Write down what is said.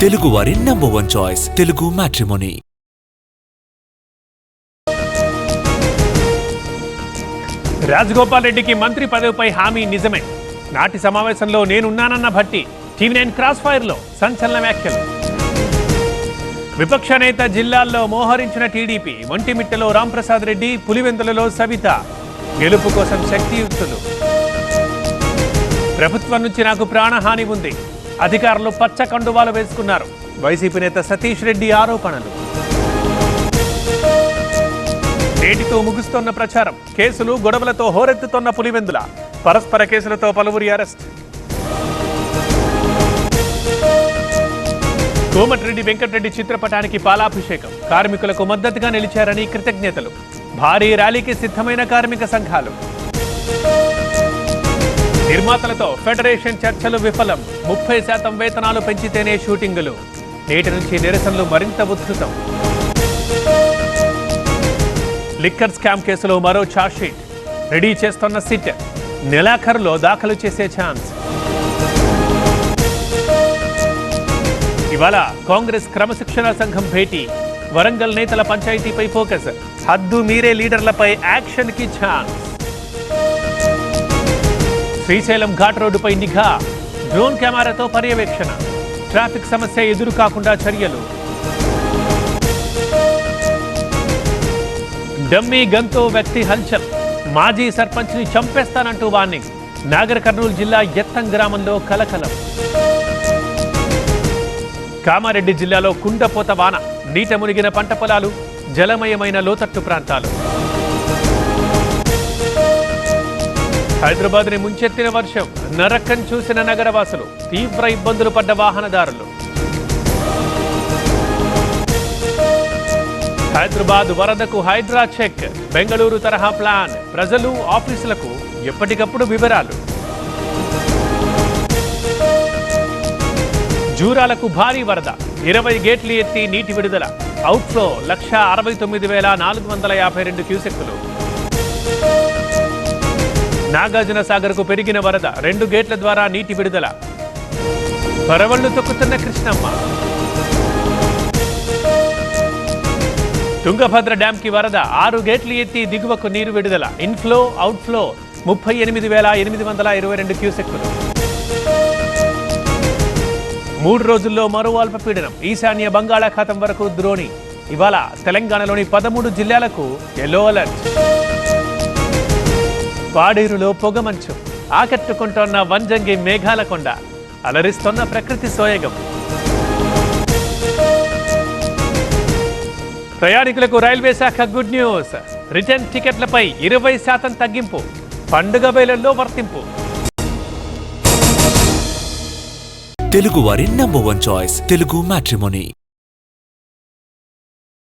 తెలుగు వారి number 1 choice Telugu matrimony. Rajagopal రెడ్డికి మంత్రి పదవిపై హామీ నిజమే. నాటి సమావేశంలో నేనున్నానన్న భట్టి టీవీ9 క్రాస్ ఫైర్లో సంచలన వ్యాఖ్యలు. విపక్ష నేత జిల్లాల్లో మోహరించిన టీడీపీ. ఒంటిమిట్టలో రాంప్రసాద్ రెడ్డి, పులివెందులలో సవిత. గెలుపు కోసం శక్తియుక్తులు. ప్రభుత్వం నుంచి నాకు ప్రాణహాని ఉంది. అధికారులు పచ్చ కండువాలు వేసుకున్నారు. వైసీపీ నేత సతీష్ రెడ్డి ఆరోపణలు. నేటితో ముగుస్తున్న ప్రచారం. కేసులు గొడవలతో హోరెత్తుతున్న పులివెందుల. పరస్పర కేసులతో పలువురి అరెస్ట్. కోమటిరెడ్డి వెంకటరెడ్డి చిత్రపటానికి పాలాభిషేకం. కార్మికులకు మద్దతుగా నిలిచారని కృతజ్ఞతలు. భారీ ర్యాలీకి సిద్ధమైన కార్మిక సంఘాలు. నిర్మాతలతో ఫెడరేషన్ చర్చలు విఫలం. 30% వేతనాలు పెంచితేనే షూటింగులు. నేటి నుంచి నిరసనలు మరింత ఉధృతం. లిక్కర్ స్కామ్ కేసులో మరో ఛార్జ్షీట్ రెడీ చేస్తున్న సిట్. నెలాఖరులో దాఖలు చేసే ఛాన్స్. ఇవాళ కాంగ్రెస్ క్రమశిక్షణ సంఘం భేటీ. వరంగల్ నేతల పంచాయతీపై ఫోకస్. హద్దు మీరే లీడర్లపై యాక్షన్ కి ఛాన్స్. శ్రీశైలం ఘాట్ రోడ్డుపై నిఘా. డ్రోన్ కెమెరాతో పర్యవేక్షణ. ట్రాఫిక్ సమస్య ఎదురు కాకుండా చర్యలు. డమ్మీ గన్తో వ్యక్తి హల్చల్. మాజీ సర్పంచ్ ని చంపేస్తానంటూ వార్నింగ్. నాగర్ కర్నూలు జిల్లా ఎత్తం గ్రామంలో కలకలం. కామారెడ్డి జిల్లాలో కుండపోత వాన. నీట మునిగిన పంట పొలాలు. జలమయమైన లోతట్టు ప్రాంతాలు. హైదరాబాద్ని ముంచెత్తిన వర్షం. నరకం చూసిన నగరవాసులు. తీవ్ర ఇబ్బందులు పడ్డ వాహనదారులు. హైదరాబాద్ వరదకు హైడ్రా చెక్. బెంగళూరు తరహా ప్లాన్. ప్రజలు, ఆఫీసులకు ఎప్పటికప్పుడు వివరాలు. జూరాలకు భారీ వరద. 20 గేట్లు ఎత్తి నీటి విడుదల. అవుట్ఫ్లో 169,452 క్యూసెక్కులు. నాగార్జున సాగర్కు పెరిగిన వరద. 2 గేట్ల ద్వారా నీటి విడుదల. పరవళ్లు తొక్కుతున్న కృష్ణమ్మ. తుంగభద్ర డ్యాంకి వరద. 6 గేట్లు ఎత్తి దిగువకు నీరు విడుదల. Inflow, outflow 38,822 క్యూసెక్కులు. 3 రోజుల్లో మరో అల్పపీడనం. ఈశాన్య బంగాళాఖాతం వరకు ద్రోణి. ఇవాళ తెలంగాణలోని 13 జిల్లాలకు ఎల్లో అలర్ట్. పాడేరులో పొగమంచు. ఆకట్టుకుంటోన్న వంజంగి మేఘాల కొండ. అలరిస్తోన్న ప్రకృతి సోయగం. ప్రయాణికులకు రైల్వే శాఖ గుడ్ న్యూస్. రిటర్న్ టికెట్లపై 20% తగ్గింపు. పండుగ వేళల్లో వర్తింపు. తెలుగు వారి నంబర్ 1 చాయిస్ తెలుగు మ్యాట్రిమోనీ.